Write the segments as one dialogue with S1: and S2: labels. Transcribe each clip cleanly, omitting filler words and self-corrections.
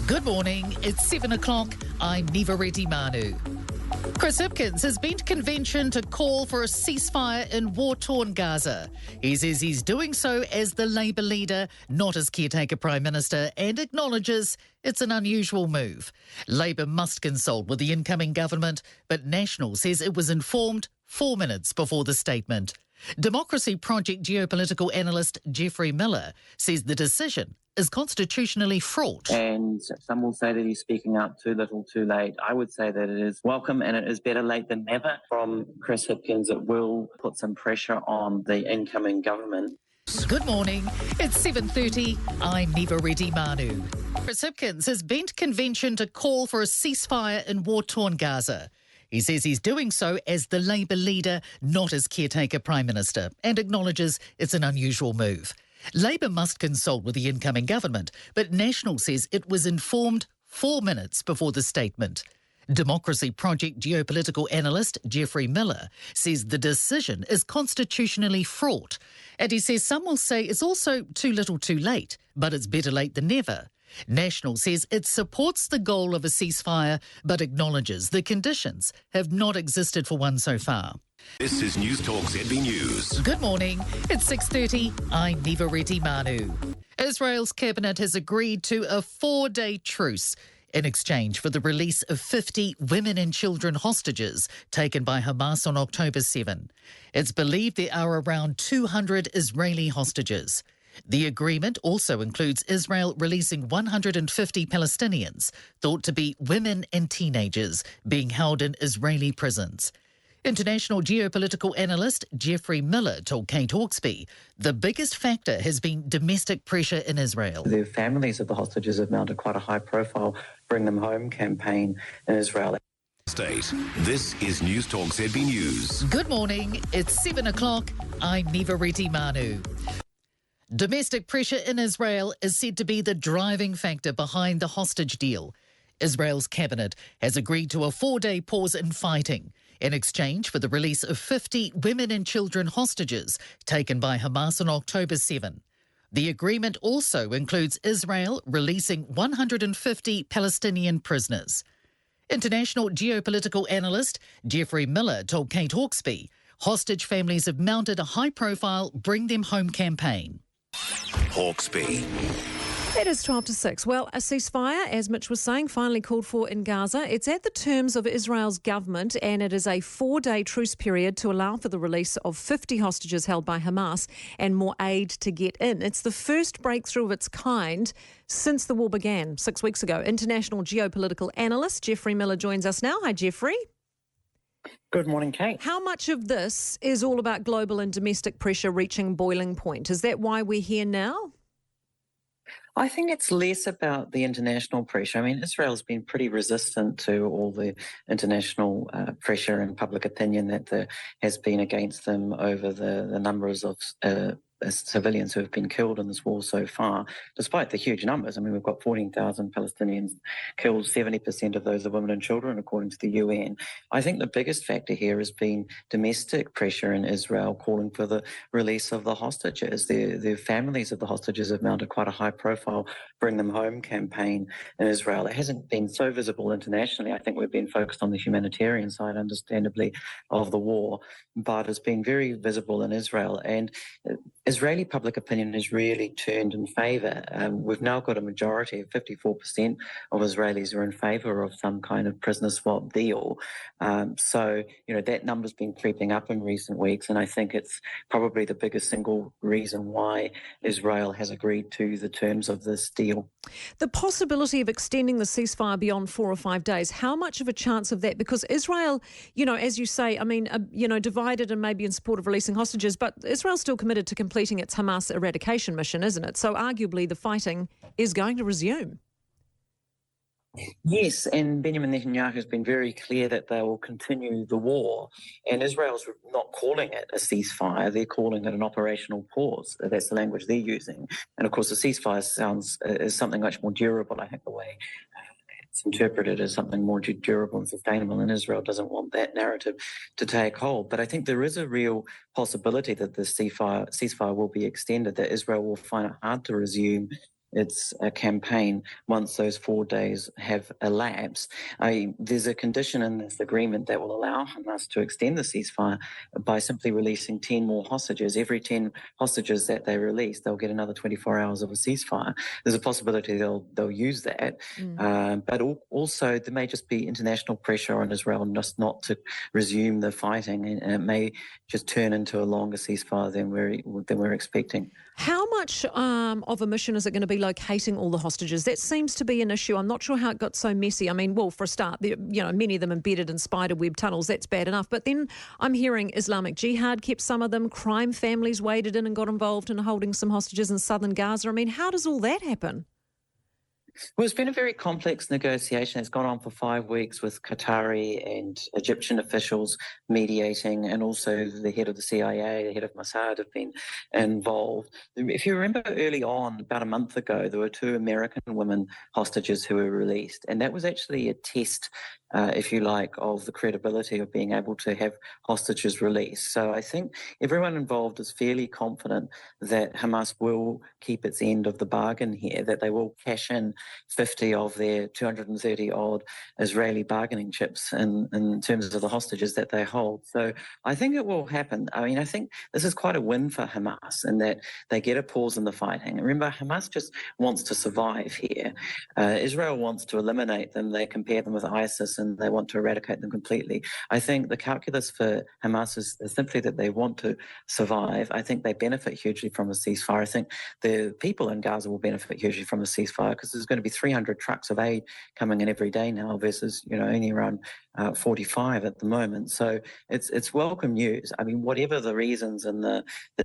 S1: Good morning, it's 7 o'clock. I'm Niva Reddy Manu. Chris Hipkins has been to convention to call for a ceasefire in war-torn Gaza. He says he's doing so as the Labour leader, not as caretaker Prime Minister, and acknowledges it's an unusual move. Labour must consult with the incoming government, but National says it was informed 4 minutes before the statement. Democracy Project geopolitical analyst Geoffrey Miller says the decision is constitutionally fraught.
S2: And some will say that he's speaking out too little, too late. I would say that it is welcome and it is better late than never from Chris Hipkins. It will put some pressure on the incoming government.
S1: Good morning, it's 7:30. I'm Niva Reddy Manu. Chris Hipkins has been to convention to call for a ceasefire in war-torn Gaza. He says he's doing so as the Labour leader, not as caretaker Prime Minister, and acknowledges it's an unusual move. Labour must consult with the incoming government, but National says it was informed 4 minutes before the statement. Democracy Project geopolitical analyst Geoffrey Miller says the decision is constitutionally fraught. And he says some will say it's also too little too late, but it's better late than never. National says it supports the goal of a ceasefire, but acknowledges the conditions have not existed for one so far.
S3: This is Newstalk ZB News.
S1: Good morning, it's 6:30. I'm Niva Reddy Manu. Israel's cabinet has agreed to a 4-day truce in exchange for the release of 50 women and children hostages taken by Hamas on October 7. It's believed there are around 200 Israeli hostages. The agreement also includes Israel releasing 150 Palestinians, thought to be women and teenagers, being held in Israeli prisons. International geopolitical analyst Geoffrey Miller told Kate Hawkesby the biggest factor has been domestic pressure in Israel.
S2: The families of the hostages have mounted quite a high-profile Bring Them Home campaign in Israel.
S3: State. This is Newstalk ZB News.
S1: Good morning, it's 7 o'clock. I'm Niva Reddy Manu. Domestic pressure in Israel is said to be the driving factor behind the hostage deal. Israel's cabinet has agreed to a 4-day pause in fighting in exchange for the release of 50 women and children hostages taken by Hamas on October 7. The agreement also includes Israel releasing 150 Palestinian prisoners. International geopolitical analyst Geoffrey Miller told Kate Hawkesby hostage families have mounted a high-profile Bring Them Home campaign.
S3: Hawkesby.
S4: It is 12 to 6. Well, a ceasefire, as Mitch was saying, finally called for in Gaza. It's at the terms of Israel's government, and it is a 4-day truce period to allow for the release of 50 hostages held by Hamas and more aid to get in. It's the first breakthrough of its kind since the war began 6 weeks ago. International geopolitical analyst Geoffrey Miller joins us now. Hi, Geoffrey.
S2: Good morning, Kate.
S4: How much of this is all about global and domestic pressure reaching boiling point? Is that why we're here now?
S2: I think it's less about the international pressure. I mean, Israel's been pretty resistant to all the international pressure and public opinion that there has been against them over the numbers of civilians who have been killed in this war so far, despite the huge numbers. I mean, we've got 14,000 Palestinians killed, 70% of those are women and children, according to the UN. I think the biggest factor here has been domestic pressure in Israel calling for the release of the hostages. The families of the hostages have mounted quite a high-profile Bring Them Home campaign in Israel. It hasn't been so visible internationally. I think we've been focused on the humanitarian side, understandably, of the war, but it's been very visible in Israel. And Israeli public opinion has really turned in favour. We've now got a majority of 54% of Israelis are in favour of some kind of prisoner swap deal. So, that number's been creeping up in recent weeks, and I think it's probably the biggest single reason why Israel has agreed to the terms of this deal.
S4: The possibility of extending the ceasefire beyond 4 or 5 days, how much of a chance of that? Because Israel, as you say, divided and maybe in support of releasing hostages, but Israel's still committed to completing its Hamas eradication mission, isn't it? So arguably the fighting is going to resume.
S2: Yes, and Benjamin Netanyahu has been very clear that they will continue the war, and Israel's not calling it a ceasefire, they're calling it an operational pause. That's the language they're using. And of course the ceasefire is something much more durable. I think the way it's interpreted as something more durable and sustainable, and Israel doesn't want that narrative to take hold. But I think there is a real possibility that the ceasefire will be extended, that Israel will find it hard to resume its campaign once those 4 days have elapsed. There's a condition in this agreement that will allow Hamas to extend the ceasefire by simply releasing 10 more hostages. Every 10 hostages that they release, they'll get another 24 hours of a ceasefire. There's a possibility they'll use that, but also there may just be international pressure on Israel just not to resume the fighting, and it may just turn into a longer ceasefire than we're expecting.
S4: How much of a mission is it going to be locating all the hostages? That seems to be an issue. I'm not sure how it got so messy. I mean, well, for a start, many of them embedded in spiderweb tunnels. That's bad enough. But then I'm hearing Islamic Jihad kept some of them. Crime families waded in and got involved in holding some hostages in southern Gaza. I mean, how does all that happen?
S2: Well, it's been a very complex negotiation. It's gone on for 5 weeks with Qatari and Egyptian officials mediating, and also the head of the CIA, the head of Mossad have been involved. If you remember early on, about a month ago, there were 2 American women hostages who were released, and that was actually a test, if you like, of the credibility of being able to have hostages released. So I think everyone involved is fairly confident that Hamas will keep its end of the bargain here, that they will cash in 50 of their 230-odd Israeli bargaining chips in terms of the hostages that they hold. So I think it will happen. I mean, I think this is quite a win for Hamas in that they get a pause in the fighting. Remember, Hamas just wants to survive here. Israel wants to eliminate them. They compare them with ISIS and they want to eradicate them completely. I think the calculus for Hamas is simply that they want to survive. I think they benefit hugely from a ceasefire. I think the people in Gaza will benefit hugely from a ceasefire because there's going to be 300 trucks of aid coming in every day now versus only around 45 at the moment. So it's welcome news. I mean, whatever the reasons and the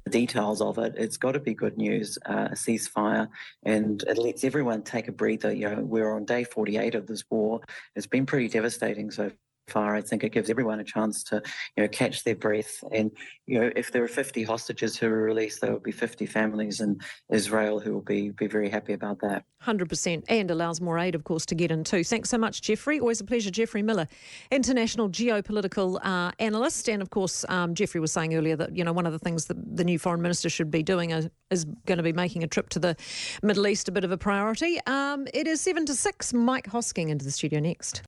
S2: details of it, it's got to be good news, a ceasefire, and it lets everyone take a breather. We're on day 48 of this war. It's been pretty devastating so far. I think it gives everyone a chance to catch their breath, and if there are 50 hostages who are released, there will be 50 families in Israel who will be very happy about that.
S4: 100%, and allows more aid, of course, to get in too. Thanks so much, Jeffrey. Always a pleasure. Jeffrey Miller, international geopolitical analyst, and of course Jeffrey was saying earlier that one of the things that the new foreign minister should be doing is going to be making a trip to the Middle East a bit of a priority. It is 7 to 6. Mike Hosking into the studio next.